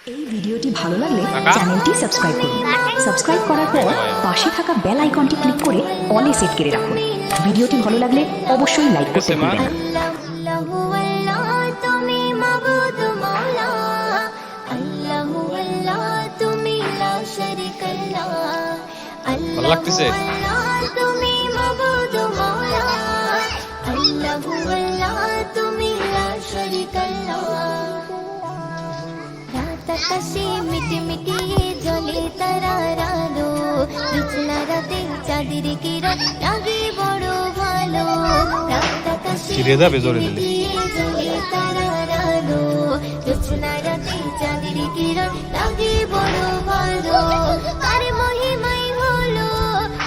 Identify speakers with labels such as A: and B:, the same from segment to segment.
A: এই ভিডিওটি ভালো লাগলে চ্যানেলটি সাবস্ক্রাইব করুন। সাবস্ক্রাইব করার পর পাশে থাকা বেল আইকনটি ক্লিক করে অলে সেট করে রাখুন। ভিডিওটি ভালো লাগলে অবশ্যই লাইক করতে ভুলবেন না।
B: ভালো লাগতেছে?
C: আকাশে মিটি মিটি জলে তারারালো বিছনা রাতে চাঁদের কিরণ লাগে বড় ভালো আকাশে মিটি জলে তারারালো বিছনা রাতে চাঁদের কিরণ লাগে বড় ভালো তার মহিমাই হলো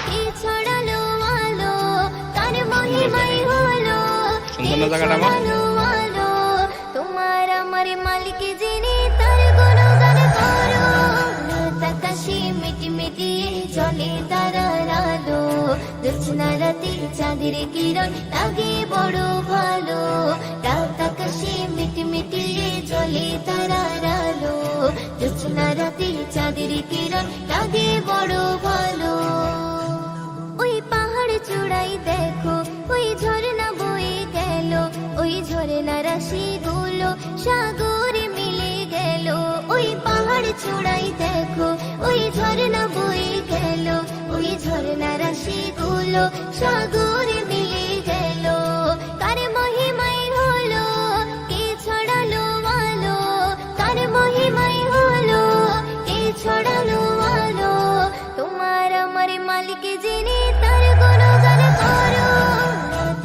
C: কি ছড়ালো আলো তার মহিমাই হলো
B: সুন্দর জায়গাটা আমার
C: তোমার আমার মালিক যিনি তার গুণগান করো আকাশে মিটি মিটি জলে তারার আলো জ্যোৎস্না রাতে চাঁদের কিরণ লাগে বড় ভালো রাত আকাশে মিটি মিটি জলে তারার আলো জ্যোৎস্না রাতে চাঁদের কিরণ লাগে বড় ভালো ওই পাহাড় চূড়াই দেখো ওই ঝর্ণা বয়ে গেল ওই ঝর্ণা রাশি গুলো সাগরে মিলে গেল ওই পাহাড় চূড়াই দেখো ওই ঝর্ণা বয়ে গেল ওই ঝর্ণা রাশি গুলো সাগরে মিলে গেল কার মহিমাই হলো কে ছড়ালো আলো কার মহিমাই হলো কে ছড়ালো আলো তোমার আমার মালিক যিনি তার গুণগান করো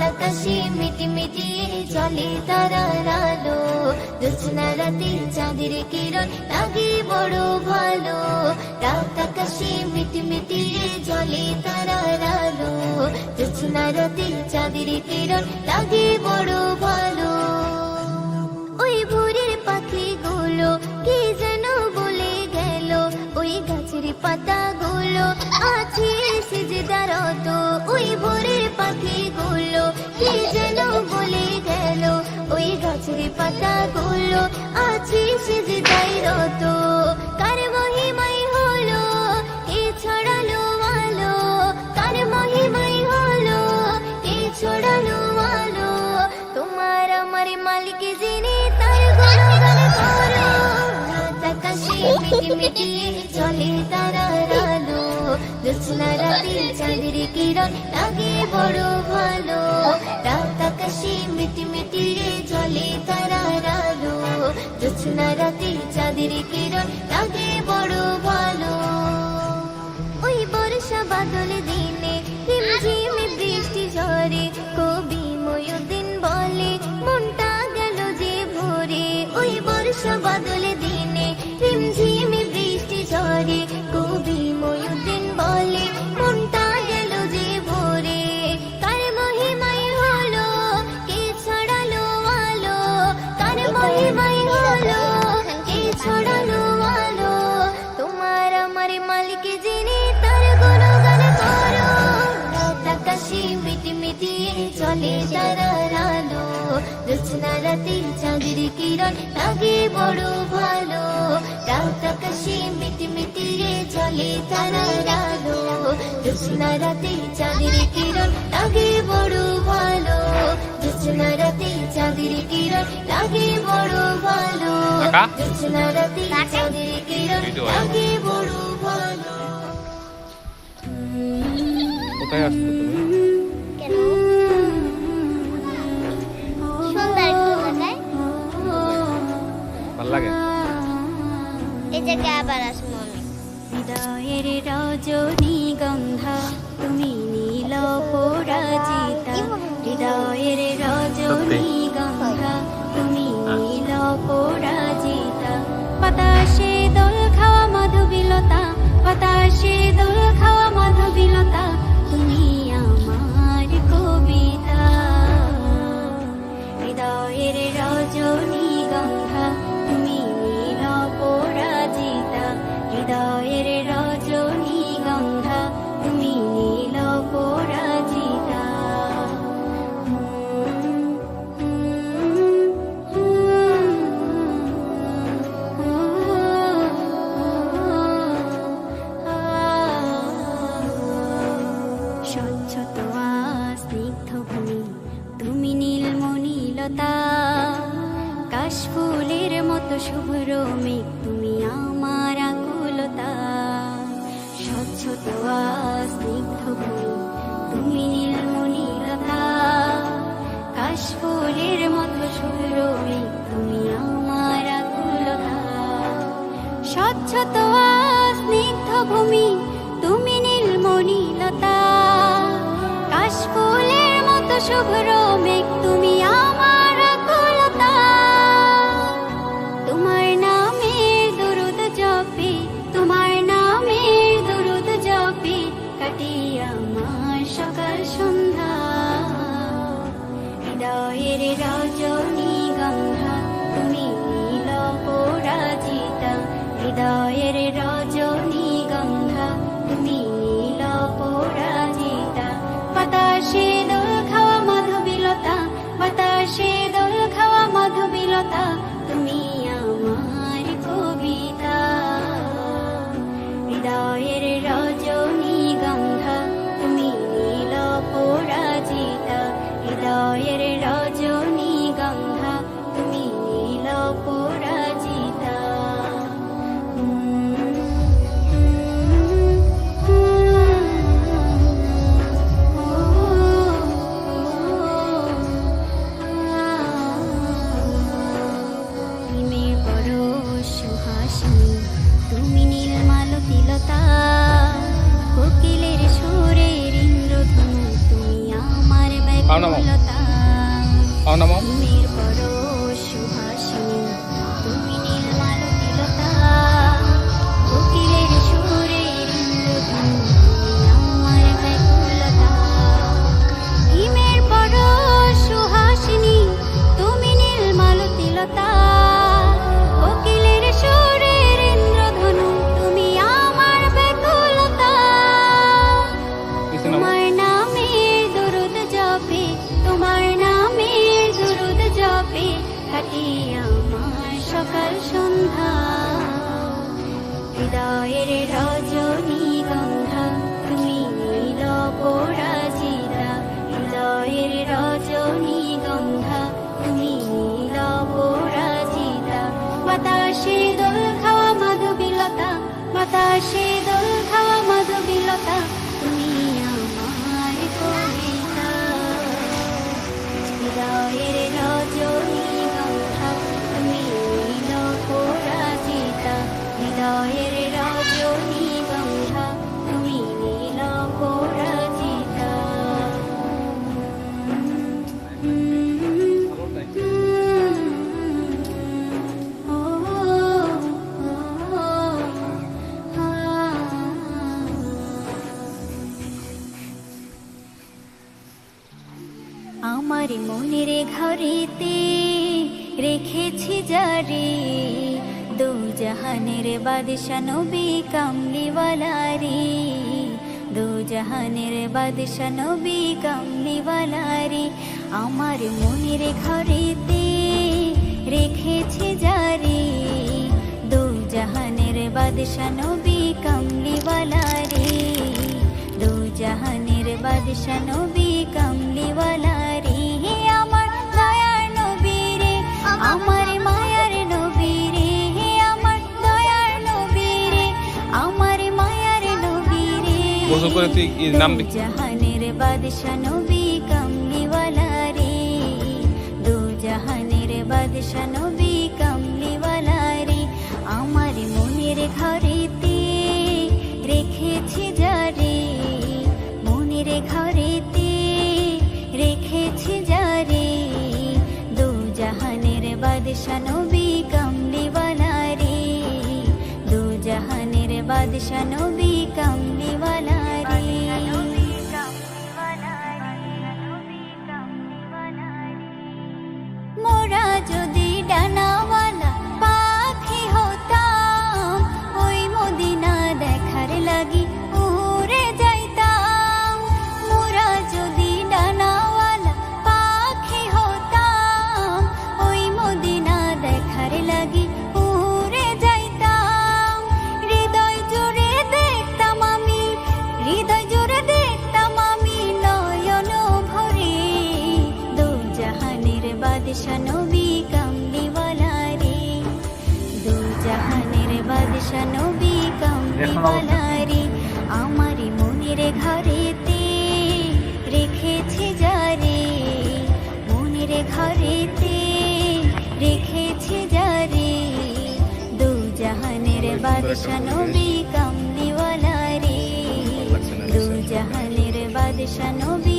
C: আকাশে মিটি মিটি জলে তারার আলো জ্যোৎস্না রাতে চাঁদের কিরণ লাগে বড় ভালো রাত আকাশে মিটি মিটি জলে তারার আলো জ্যোৎস্না রাতে চাঁদের কিরণ লাগে বড় ভালো ওই ভোরের পাখিগুলো কি যেন বলে গেল ওই গাছের পাতাগুলো আছে সিজদারত ওই ভোরের পাখিগুলো কি যেন বলে গেল ওই গাছের পাতাগুলো আছে সিজদারত কার মহিমাই হলো কে ছড়ালো আলো কার মহিমাই হলো কে ছড়ালো আলো তোমার আমার মালিক যিনি তার গুণগান করো আকাশে মিটি মিটি জলে তারার আলো জ্যোৎস্না রাতে চাঁদের কিরণ লাগে বড় ভালো রাত আকাশে মিটি মিটি জলে তারার আলো জ্যোৎস্না রাতে চাঁদের কিরণ লাগে বড় ভালো ওই বর্ষা বাদল দিনে রিমঝিম বৃষ্টি ঝরে কবি ময়ূরদিন বলে মনটা গেল যে ভরে ওই বর্ষা বাদল দিনে রিমঝিম বৃষ্টি ঝরে কবি ময়ূরদিন বলে মনটা গেল যে ভরে কার মহিমাই হলো কে ছড়ালো আলো কার মহিমাই হলো কে ছড়ালো আলো তোমার আমার মালিক যিনি তার গুণগান করো আকাশে মিটি মিটি চলে তারার আলো জ্যোৎস্না রাতে চাঁদের কিরণ লাগে বড় ভালো রাত আকাশে মিটি মিটি চলে তারার আলো জ্যোৎস্না রাতে চাঁদের কিরণ লাগে বড় ভালো জ্যোৎস্না রাতে চাঁদের কিরণ লাগে বড় ভালো জ্যোৎস্না রাতে চাঁদের কিরণ লাগে বড় ভালো
B: কোথায় আসছো তুমি?
C: কেন সুন্দর একটু জায়গায়
B: ভালো লাগে?
C: এই জায়গায় আবার আসবো আমি হৃদয়ের রজনীগন্ধা তুমি নীল পরাজিতা হৃদয়ের রজনীগন্ধা তুমি নীল পরাজিতা বাতাসে দোল খাওয়া মাধবীলতা বাতাসে দোল খাওয়া মাধবীলতা তুমি আমার কবিতা হৃদয়ের রজনীগন্ধা তুমি নীল পরাজিতা হৃদয়ের রজনীগন্ধা তুমি নীল পরাজিতা মেঘ তুমি আমার আকুলতা, স্বচ্ছ তোয়া স্নিগ্ধ ভূমি তুমি নীলমণিলতা, কাশফুলের মতো শুভ্র মেঘ তুমি আমার আকুলতা, স্বচ্ছ তোয়া স্নিগ্ধ ভূমি তুমি নীলমণিলতা, কাশফুলের মতো শুভ্র মেঘ তুমি আমার আকুলতা। তোমার নামের দরুদ জপে, তোমার নামের দরুদ জপে কাটি আমার সকাল সন্ধ্যা, হৃদয়ের রজনীগন্ধা তুমি নীল পরাজিতা, হৃদয়ের রজনীগন্ধা তুমি নীল পরাজিতা, বাতাসে দোল খাওয়া মাধবীলতা, বাতাসে দোল খাওয়া মাধবীলতা তুমি আমার কবিতা, হৃদয়ের রজনীগন্ধা তুমি নীল পরাজিতা, হৃদয়ের রজনীগন্ধা তুমি নীল পরাজিতা। হিমের পরশ সুহাসিনী তুমি নীলমালতিলতা, কোকিলের সুরের ইন্দ্রধনু তুমি আমার ব্যাকুলতা, হিমের পরশ সুহাসিনী তুমি নীলমালতিলতা, কোকিলের সুরের ইন্দ্রধনু তুমি আমার ব্যাকুলতা, হিমের পরশ সুহাসিনী তুমি নীলমালতিলতা, কোকিলের সুরের ইন্দ্রধনু তুমি আমার ব্যাকুলতা। তোমার নামের দরুদ জপে, তোমার নামের দরুদ জপে কাটি আমার সকাল সন্ধ্যা, হৃদয়ের রজনীগন্ধা তুমি নীল পরাজিতা, হৃদয়ের রজনীগন্ধা তুমি নীল পরাজিতা, বাতাসে দোল খাওয়া মাধবীলতা, বাতাসে দোল খাওয়া মাধবীলতা তুমি আমার কবিতা, হৃদয়ের রজনীগন্ধা তুমি নীল পরাজিতা, হৃদয়ের রজনীগন্ধা তুমি নীল পরাজিতা। আমার মনের ঘরেতে রেখেছি যারে, দু জাহানের বাদশা নবী কামলিওয়ালা রে, দু জাহানের বাদশা নবী কামলিওয়ালা রে, আমার মনের ঘরেতে রেখেছি যারে, দু জাহানের বাদশা নবী কামলিওয়ালা রে, দু জাহানের বাদশা নবী কামলিওয়ালা রে, আমার দয়ার নবী রে, আমার মায়ার নবী রে, আমার দয়ার নবী রে, আমার মায়ার নবী রে,
B: গোসল করে তুই নাম লিখ।
C: জাহানের বাদশা নবী কামলিওয়ালা রে, দু জাহানের বাদশা নবী কামলিওয়ালা রে, আমার মনের ঘরেতে রেখেছি যারে, মনের ঘরেতে রেখেছি যারে, দু জাহানের বাদশা নবী কামলিওয়ালা রে, দু জাহানের বাদশা নবী কামলিওয়ালা রে। মোরা যদি ডানাওয়ালা পাখি হতাম, ওই মদিনা দেখার লাগি উড়ে যাইতাম, মোরা যদি ডানাওয়ালা পাখি হতাম, ওই মদিনা দেখার লাগি উড়ে যাইতাম, হৃদয় জুড়ে দে বাদশা নবী কামলিওয়ালা রে আমার মনের ঘরেতে রেখেছে যারে মনের ঘরেতে রেখেছে যারে দু জাহানের বাদশা নবী কামলিওয়ালা রে দু জাহানের বাদশা নবী